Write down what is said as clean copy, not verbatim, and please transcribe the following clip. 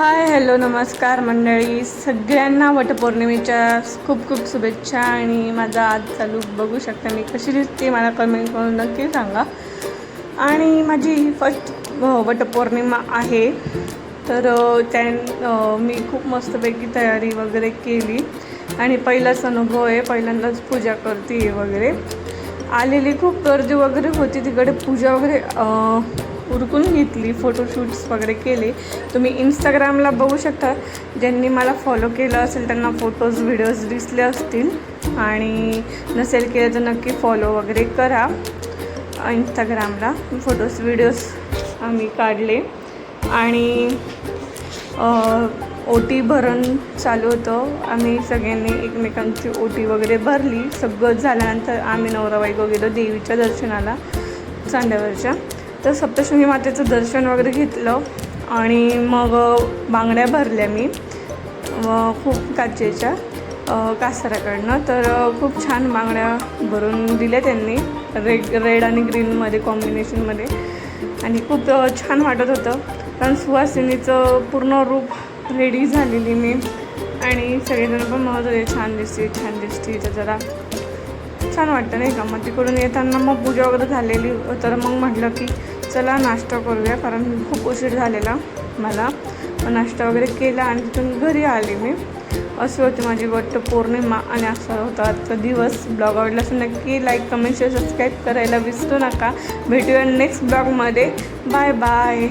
Hi hello नमस्कार मंडळी, सगळ्यांना वटपौर्णिमेच्या खूप खूप शुभेच्छा. आणि माझा आजचा लूक बघू शकता मी कशी दिसते, मला कमेंट करून नक्की सांगा. आणि माझी फर्स्ट वटपौर्णिमा आहे, तर मी खूप मस्तपैकी तयारी वगैरे केली आणि पहिलाच अनुभव आहे, पहिल्यांदाच पूजा करते वगैरे. आलेली खूप गर्दी वगैरे होती, तिकडे पूजा वगैरे उरकून घेतली, फोटोशूट्स वगैरे केले. तुम्ही इंस्टाग्रामला बघू शकता, ज्यांनी मला फॉलो केलं असेल त्यांना फोटोज व्हिडिओज दिसले असतील, आणि नसेल केलं तर नक्की फॉलो वगैरे करा इंस्टाग्रामला. फोटोज व्हिडिओज आम्ही काढले आणि ओटी भरण चालू होतं. आम्ही सगळ्यांनी एकमेकांची ओटी वगैरे भरली. सगळं झाल्यानंतर आम्ही नवरा बायको गेलो देवीच्या दर्शनाला चांड्यावरच्या. तर सप्तशृंगी मातेचं दर्शन वगैरे घेतलं आणि मग बांगड्या भरल्या मी खूप काचेच्या कासाराकडनं. तर खूप छान बांगड्या भरून दिल्या त्यांनी, रेड आणि ग्रीनमध्ये कॉम्बिनेशनमध्ये, आणि खूप छान वाटत होतं. कारण सुहासिनीचं पूर्ण रूप रेडी झालेली मी, आणि सगळेजण पण म्हणत होते छान दिसते छान दिसते. तर जरा छान वाटतं नाही का. मग तिकडून येताना मग पूजा वगैरे झालेली, तर मग म्हटलं की चला नाश्ता करूया, कारण खूप उशीर झालेला मला. नाश्ता वगैरे केला आणि तिथून घरी आले मी. अशी होती माझी वटपौर्णिमा आणि असा होता आजचा दिवस. ब्लॉग आवडला असेल नक्की लाईक कमेंट शेअर सबस्क्राईब करायला विसरू नका. भेटूया नेक्स्ट ब्लॉगमध्ये. Bye bye.